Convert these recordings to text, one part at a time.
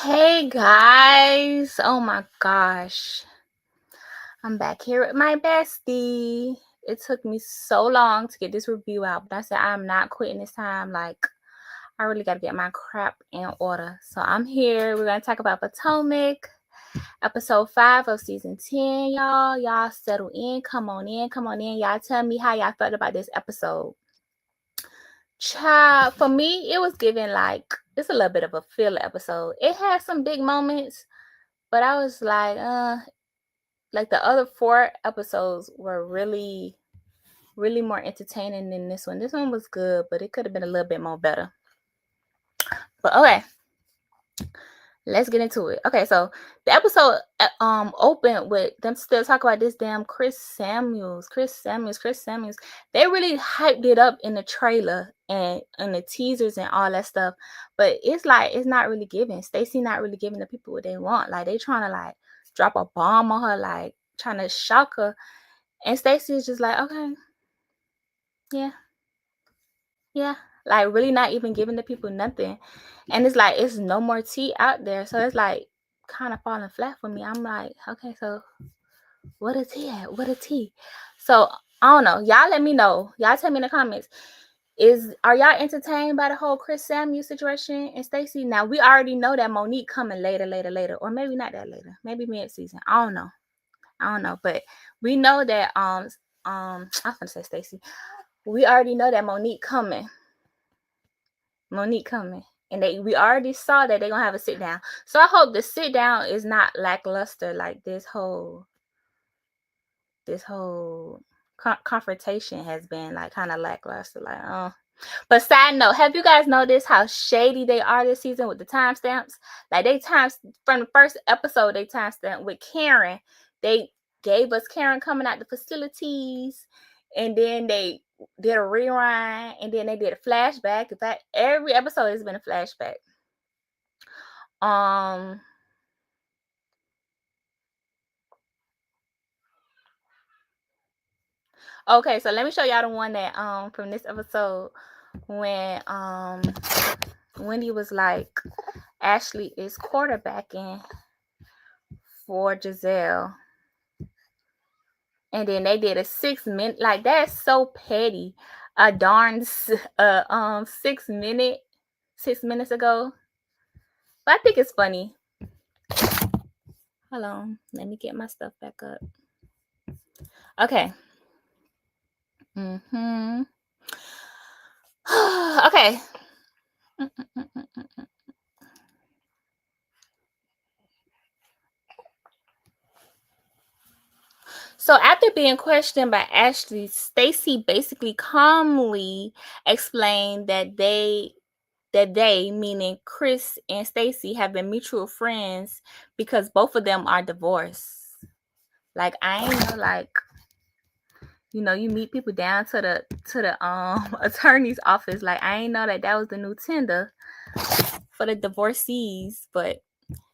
Hey guys, oh my gosh, I'm back here with my bestie. It took me so long to get this review out, but I said I'm not quitting this time. Like, I really got to get my crap in order. So I'm here. We're going to talk about Potomac, episode 5 of season 10, y'all. Y'all settle in. Come on in. Come on in. Y'all tell me how y'all felt about this episode. Child, for me, it was giving it's a little bit of a filler episode. It had some big moments, but I was like the other 4 episodes were really, really more entertaining than this one. This one was good, but it could have been a little bit more better. But okay, let's get into it. Okay, so the episode opened with them still talking about this damn Chris Samuels. They really hyped it up in the trailer and the teasers and all that stuff. But it's not really giving. Stacy not really giving the people what they want. Like, they trying to drop a bomb on her, like trying to shock her. And Stacy is just like, okay, yeah, like really not even giving the people nothing. And it's like it's no more tea out there, so it's like kind of falling flat for me. I'm like, okay, so what a tea at? What a tea? So I don't know. Y'all let me know. Y'all tell me in the comments. Are y'all entertained by the whole Chris Samuel situation and Stacy? Now we already know that Monique coming later, or maybe not that later, maybe mid-season. I don't know, but we know that I'm gonna say Stacy. We already know that Monique coming. And we already saw that they're gonna have a sit down. So I hope the sit down is not lackluster, like this whole confrontation has been like kind of lackluster. But side note, have you guys noticed how shady they are this season with the timestamps? Like, they from the first episode, they timestamped with Karen. They gave us Karen coming out the facilities, and then they did a rewind, and then they did a flashback. In fact, every episode has been a flashback. Okay, so let me show y'all the one that from this episode when Wendy was like, Ashley is quarterbacking for Giselle. And then they did a 6 minute, like, that's so petty. A darn 6 minutes ago. But I think it's funny. Hold on, let me get my stuff back up. Okay. Okay. So after being questioned by Ashley, Stacy basically calmly explained that they, meaning Chris and Stacy, have been mutual friends because both of them are divorced. Like, I ain't know, like, you meet people down to the attorney's office. Like, I ain't know that was the new Tinder for the divorcees. But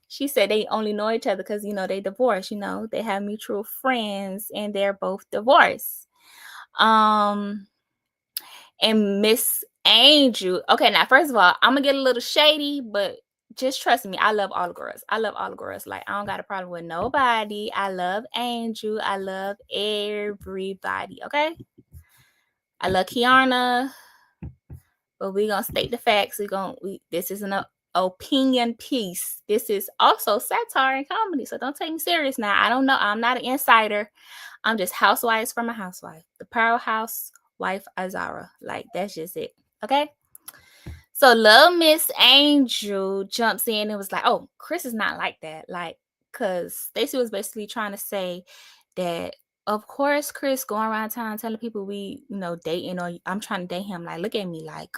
she said they only know each other because they divorced. They have mutual friends and they're both divorced. And Miss Angel. Okay, now first of all, I'm gonna get a little shady, but just trust me, I love all the girls. Like, I don't got a problem with nobody. I love Angel. I love everybody. Okay. I love Keiarna, but we gonna state the facts. This is an opinion piece. This is also satire and comedy, so don't take me serious now. I don't know. I'm not an insider. I'm just Housewives from a housewife. The powerhouse wife Azara. Like, that's just it. Okay. So little Miss Angel jumps in and was like, oh, Chris is not like that. Like, because Stacy was basically trying to say that, of course, Chris going around town telling people we, dating, or I'm trying to date him. Like, look at me, like,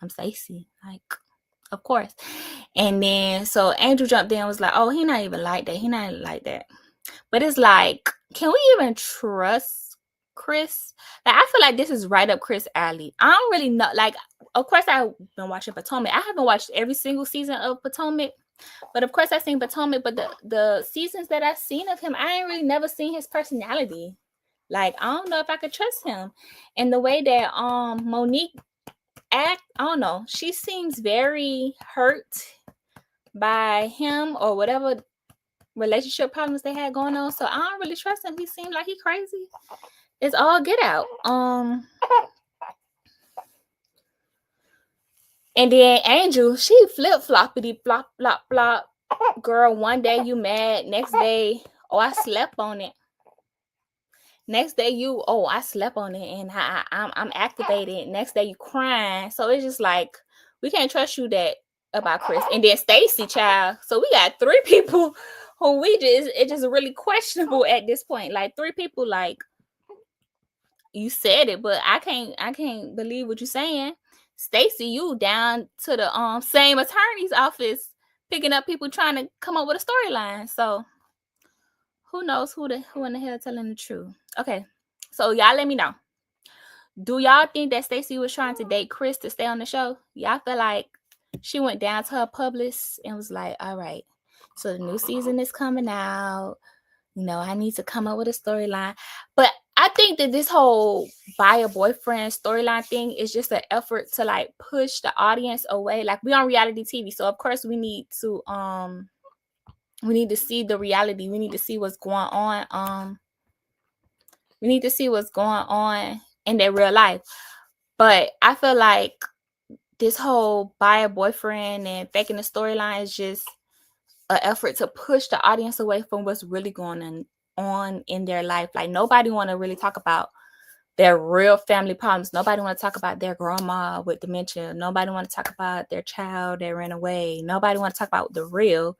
I'm Stacy. Like, of course. And then, so Angel jumped in and was like, oh, he not even like that. But it's like, can we even trust Chris? Like, I feel like this is right up Chris' alley. I don't really know. Like, of course, I've been watching Potomac. I haven't watched every single season of Potomac. But of course, I've seen Potomac. But the seasons that I've seen of him, I ain't really never seen his personality. Like, I don't know if I could trust him. And the way that Monique act, I don't know. She seems very hurt by him or whatever relationship problems they had going on. So I don't really trust him. He seemed like he crazy. It's all get out. And then Angel, she flip floppity flop flop flop. Girl, one day you mad, next day, oh, I slept on it. Next day you, oh, I slept on it and I'm activated. Next day you crying. So it's just like we can't trust you that about Chris. And then Stacy, child. So we got 3 people who it's just really questionable at this point. Like 3 people, like you said it, but I can't believe what you're saying. Stacy, you down to the same attorney's office picking up people trying to come up with a storyline. So who knows who in the hell telling the truth? Okay, so y'all let me know. Do y'all think that Stacy was trying to date Chris to stay on the show? Y'all feel like she went down to her publicist and was like, all right, so the new season is coming out. You know, I need to come up with a storyline. But I think that this whole buy a boyfriend storyline thing is just an effort to like push the audience away. Like we on reality TV. So of course we need to see the reality. We need to see what's going on. We need to see what's going on in their real life. But I feel like this whole buy a boyfriend and faking the storyline is just an effort to push the audience away from what's really going on in their life. Like nobody want to really talk about their real family problems. Nobody want to talk about their grandma with dementia. Nobody want to talk about their child that ran away. Nobody want to talk about the real.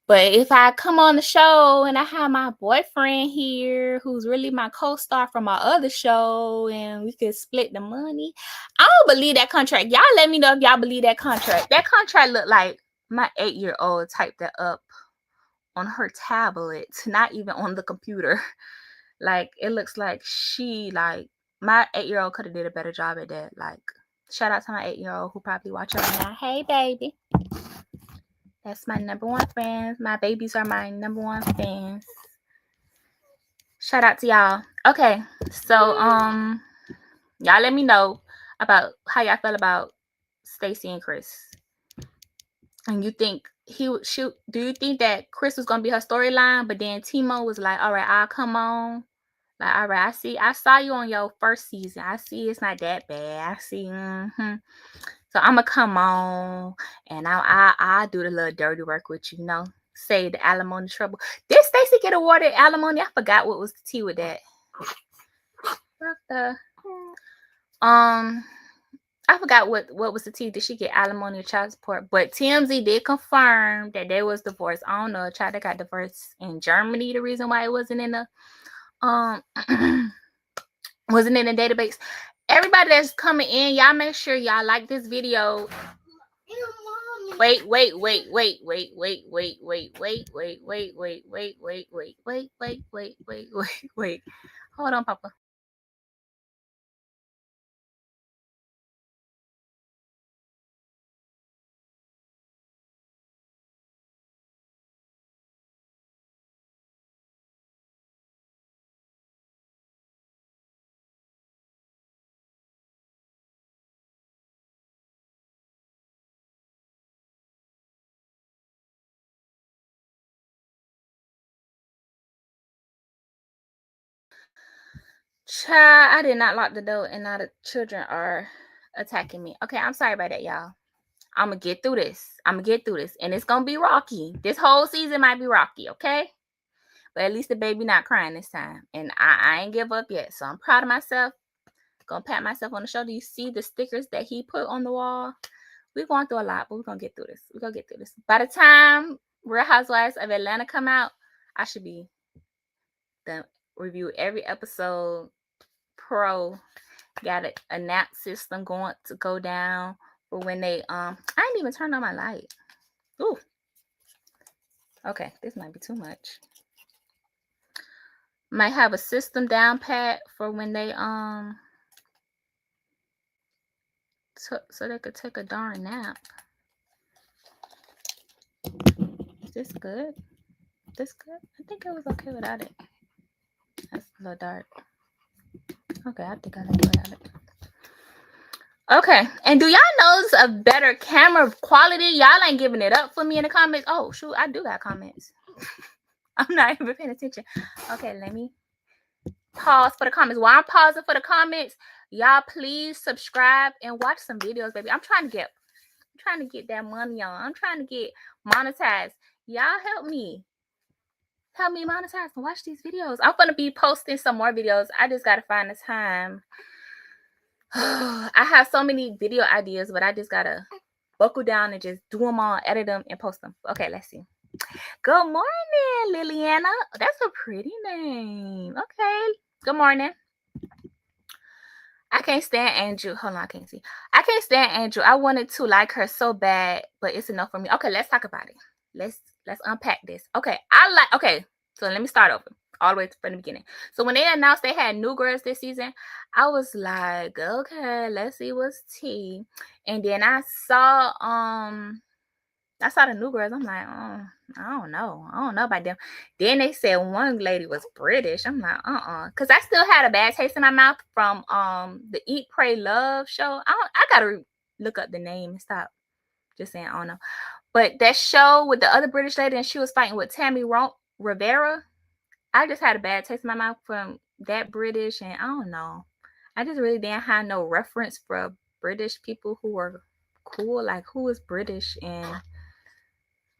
But if I come on the show and I have my boyfriend here who's really my co-star from my other show and we could split the money, I don't believe that contract. Y'all let me know if y'all believe that contract. That contract looked like my 8-year-old typed that up on her tablet, not even on the computer. Like it looks like my 8-year-old could have did a better job at that. Like shout out to my 8-year-old who probably watching right now. Hey baby. That's my number 1 fans. My babies are my number 1 fans. Shout out to y'all. Okay, so y'all let me know about how y'all feel about Stacy and Chris. And you think do you think that Chris was gonna be her storyline, but then Timo was like, all right, I'll come on. Like, all right, I saw you on your first season. I see it's not that bad. I see, So I'm gonna come on and I'll do the little dirty work with you, save the alimony trouble. Did Stacy get awarded alimony? I forgot what was the tea with that. I forgot what was the tea. Did she get alimony or child support? But TMZ did confirm that there was divorce. I don't know, a child that got divorced in Germany. The reason why it wasn't in the wasn't in the database. Everybody that's coming in, y'all make sure y'all like this video. Wait. Hold on, Papa. Child, I did not lock the door and now the children are attacking me. Okay, I'm sorry about that, y'all. I'm gonna get through this. And it's gonna be rocky. This whole season might be rocky, okay? But at least the baby not crying this time. And I ain't give up yet. So I'm proud of myself. Gonna pat myself on the shoulder. You see the stickers that he put on the wall? We're going through a lot, but we're gonna get through this. By the time Real Housewives of Atlanta come out, I should be done review every episode. Got a nap system going to go down for when they I ain't even turned on my light. Ooh. Okay, this might be too much. Might have a system down pat for when they so they could take a darn nap. Is this good? I think it was okay without it. That's a little dark. Okay, I think I like it without it. Okay. And do y'all notice a better camera quality? Y'all ain't giving it up for me in the comments. Oh shoot, I do got comments. I'm not even paying attention. Okay, let me pause for the comments. While I'm pausing for the comments, y'all please subscribe and watch some videos, baby. I'm trying to get that money on. I'm trying to get monetized. Y'all help me. Help me monetize and watch these videos. I'm gonna be posting some more videos. I just gotta find the time. I have so many video ideas, but I just gotta buckle down and just do them all, edit them, and post them. Okay, let's see. Good morning, Liliana. That's a pretty name. Okay. Good morning. I can't stand Angel. Hold on, I can't see. I can't stand Angel. I wanted to like her so bad, but it's enough for me. Okay, let's talk about it. Let's unpack this. Okay, so let me start over. All the way from the beginning. So when they announced they had new girls this season, I was like, okay, let's see what's tea. And then I saw the new girls. I'm like, oh, I don't know about them. Then they said one lady was British. I'm like, because I still had a bad taste in my mouth from the Eat, Pray, Love show. I gotta look up the name and stop just saying I don't know. But that show with the other British lady and she was fighting with Tammy Rivera. I just had a bad taste in my mouth from that British, and I don't know. I just really didn't have no reference for British people who were cool. Like, who is British? And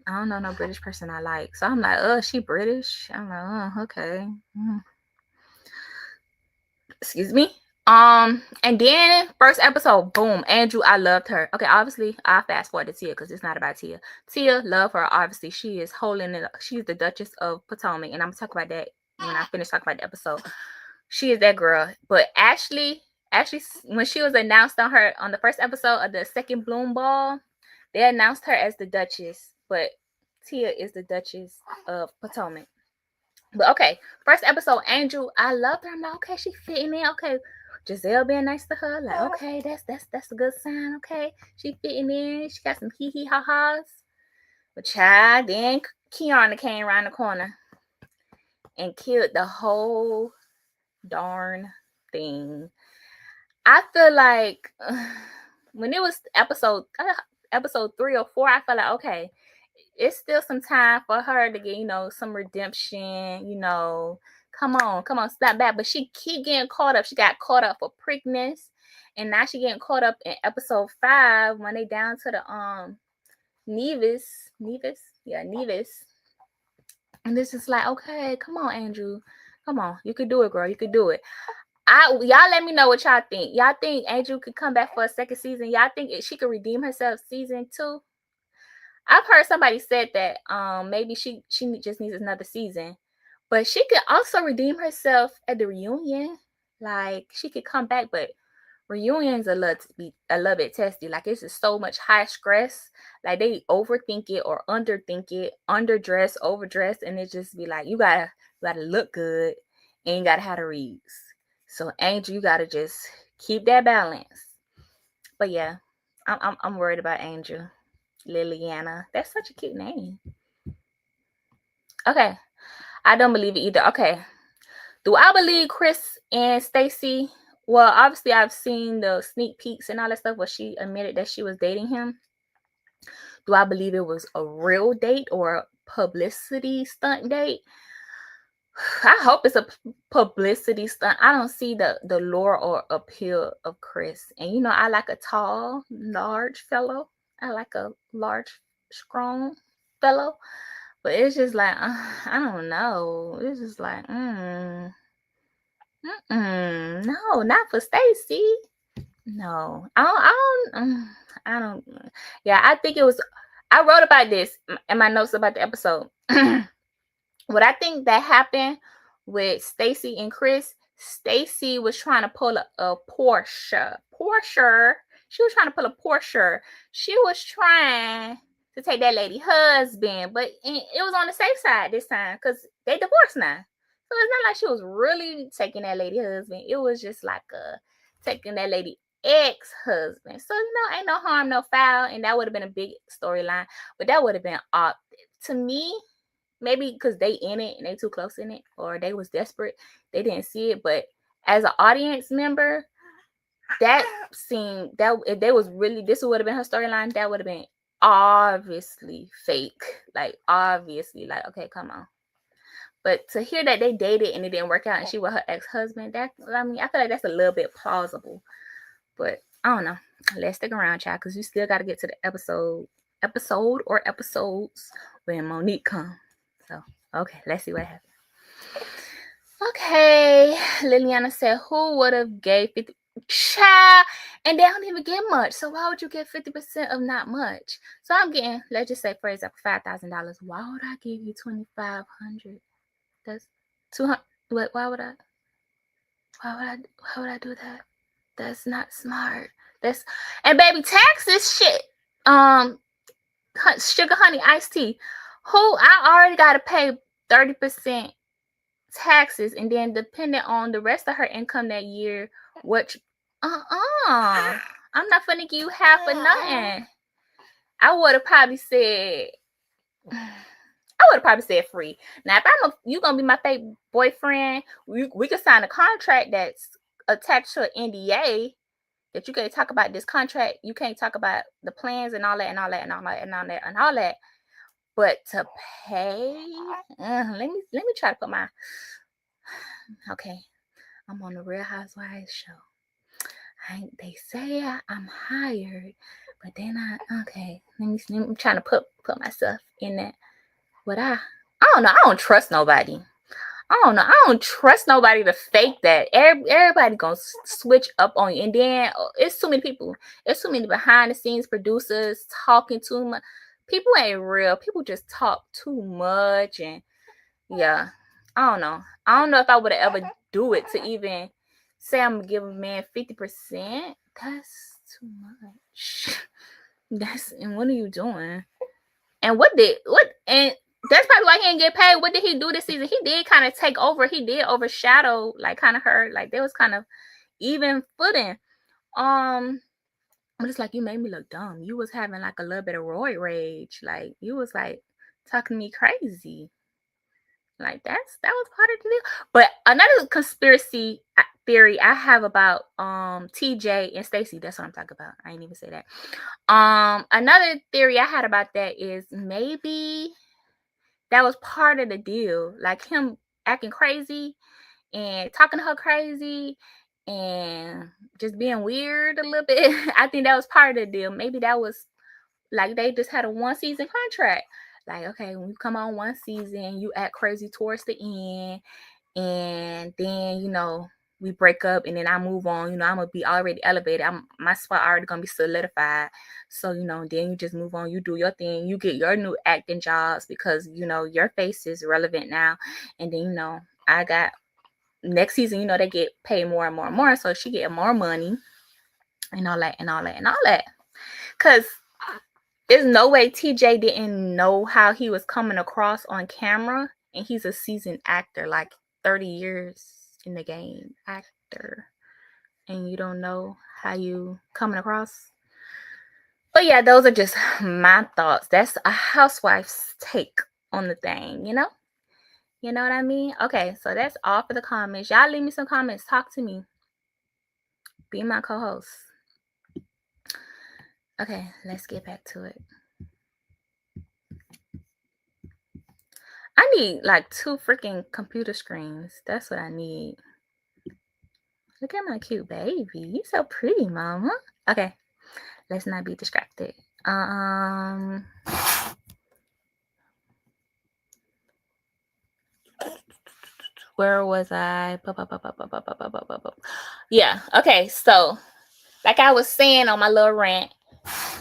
I don't know no British person I like. So I'm like, she British? I'm like, okay. Excuse me. And then first episode, boom, Andrew, I loved her. Okay, obviously I fast forward to Tia because it's not about Tia. Tia, love her. Obviously, she is holding it. She's the Duchess of Potomac, and I'm gonna talk about that when I finish talking about the episode. She is that girl. But Ashley, when she was announced on the first episode of the second Bloom Ball, they announced her as the Duchess, but Tia is the Duchess of Potomac. But okay, first episode, Angel, I loved her. I'm like, okay, she fitting in. Okay, Giselle being nice to her, like, okay, that's a good sign. Okay, she fitting in. She got some hee hee ha ha's. But child, then Keiarna came around the corner and killed the whole darn thing. I feel like when it was episode 3 or 4, I felt like, okay, it's still some time for her to get, some redemption, come on, snap back. But she keep getting caught up. She got caught up for Preakness, and now she getting caught up in episode 5 when they down to the Nevis. And this is like, okay, come on, Andrew. Come on. You could do it, girl. You could do it. Y'all let me know what y'all think. Y'all think Angel could come back for a second season? Y'all think she could redeem herself season 2? I've heard somebody said that maybe she just needs another season, but she could also redeem herself at the reunion. Like, she could come back, but reunions a little bit testy. Like, it's just so much high stress. Like, they overthink it or underthink it, underdress, overdress, and it just be like, you gotta look good and you gotta have the reads. So Angel, you gotta just keep that balance. But yeah, I'm worried about Angel. Liliana. That's such a cute name. Okay. I don't believe it either. Okay. Do I believe Chris and Stacy? Well, obviously I've seen the sneak peeks and all that stuff where she admitted that she was dating him. Do I believe it was a real date or a publicity stunt date? I hope it's a publicity stunt. I don't see the lure or appeal of Chris. And I like a tall, large fellow. I like a large, strong fellow. But it's just like, I don't know. It's just like, no, not for Stacy. No, I don't. Yeah, I think it was. I wrote about this in my notes about the episode. What I think that happened with Stacy and Chris, Stacy was trying to pull a Porsche. She was trying to pull a Porsche. She was trying to take that lady husband, but it was on the safe side this time because they divorced now. So it's not like she was really taking that lady husband. It was just like taking that lady ex-husband. So ain't no harm, no foul, and that would have been a big storyline. But that would have been to me. Maybe because they in it and they too close in it, or they was desperate, they didn't see it. But as an audience member, that scene, that if they was really, this would have been her storyline, that would have been obviously fake. Like, obviously, like, okay, come on. But to hear that they dated and it didn't work out and she was her ex-husband, that, I mean, I feel like that's a little bit plausible. But I don't know. Let's stick around, child, because you still got to get to the episodes when Monique come. So, okay, let's see what happens. Okay, Liliana said, who would have gave 50? Child, and they don't even get much. So why would you get 50% of not much? So I'm getting, let's just say, for example, $5,000. Why would I give you $2,500? That's 200. Why would I do that? That's not smart. That's, and baby, taxes shit. Sugar honey iced tea. Who, I already gotta pay 30% taxes, and then depending on the rest of her income that year, which I'm not finna give you half of nothing. I would have probably said free. Now, if you gonna be my fake boyfriend, we could sign a contract that's attached to an NDA that you can't talk about this contract. You can't talk about the plans and all that and all that and all that and all that and all that. But to pay, let me try to put my, okay, I'm on the Real Housewives show. They say I'm hired, but then let me trying to put myself in that. But I don't know. I don't trust nobody. I don't know. I don't trust nobody to fake that. Everybody gonna switch up on you, and then it's too many people. It's too many behind the scenes producers talking too much. People ain't real. People just talk too much, and yeah, I don't know. I don't know if I would have ever do it to even say I'm gonna give a man 50%. That's too much. And what are you doing? And and that's probably why he didn't get paid. What did he do this season? He did kind of take over. He did overshadow, like, kind of her. Like, there was kind of even footing. But it's like, you made me look dumb. You was having like a little bit of roid rage. Like, you was like talking to me crazy. Like, that was part of the deal. But another conspiracy theory I have about TJ and Stacy. That's what I'm talking about. I ain't even say that. Another theory I had about that is maybe that was part of the deal. Like, him acting crazy and talking to her crazy and just being weird a little bit. I think that was part of the deal. Maybe that was like they just had a 1-season contract. Like, okay, when you come on 1 season, you act crazy towards the end, and then we break up, and then I move on. I'm gonna be already elevated. My spot already gonna be solidified. So then you just move on. You do your thing. You get your new acting jobs because your face is relevant now. And then I got next season. They get paid more and more and more. So she get more money, and all that and all that and all that. Cause there's no way TJ didn't know how he was coming across on camera, and he's a seasoned actor, like 30 years in the game actor, and you don't know how you coming across. But yeah, those are just my thoughts. That's a housewife's take on the thing, You know what I mean? Okay, so that's all for the comments. Y'all leave me some comments. Talk to me. Be my co-host. Okay, let's get back to it. I need like 2 freaking computer screens. That's what I need. Look at my cute baby. You so pretty, mama. Okay, let's not be distracted. Where was I? Yeah, okay, so like I was saying on my little rant,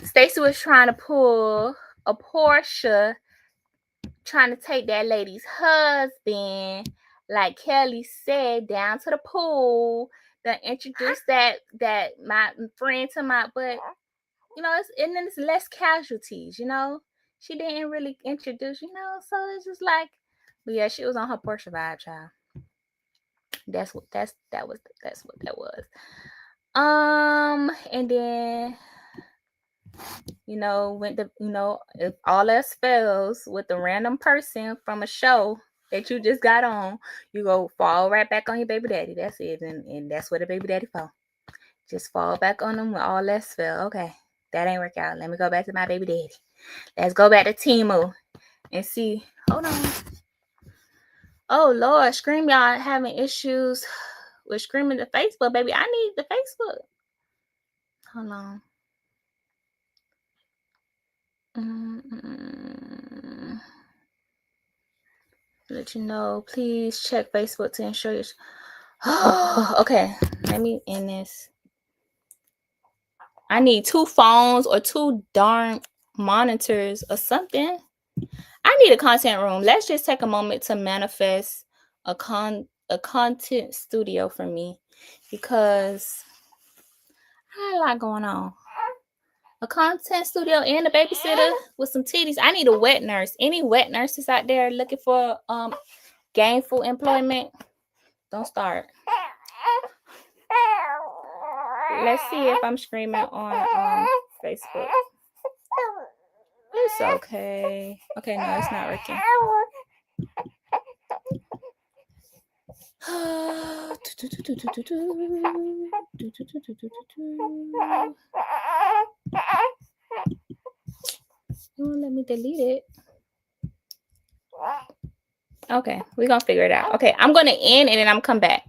Stacy was trying to pull a Portia, trying to take that lady's husband, like Kelly said, down to the pool, to introduce that my friend to my, but and then it's less casualties, She didn't really introduce, so it's just like, but yeah, she was on her Portia vibe, child. That's what that was. And then when if all else fails with the random person from a show that you just got on, you go fall right back on your baby daddy. That's it, and that's what a baby daddy for. Just fall back on them with all less feel. Okay, that ain't work out. Let me go back to my baby daddy. Let's go back to Temu and see. Hold on. Oh Lord, Scream, y'all having issues with streaming the Facebook, baby. I need the Facebook. Hold on. Let you know. Please check Facebook to ensure you. Okay, let me end this. I need 2 phones or 2 darn monitors or something. I need a content room. Let's just take a moment to manifest a content studio for me, because I got a lot going on. A content studio and a babysitter with some titties. I need a wet nurse. Any wet nurses out there looking for gainful employment? Don't start. Let's see if I'm screaming on Facebook. It's okay. Okay, no, it's not working. You won't let me delete it. Okay, we're gonna figure it out. Okay, I'm gonna end and then I'm come back.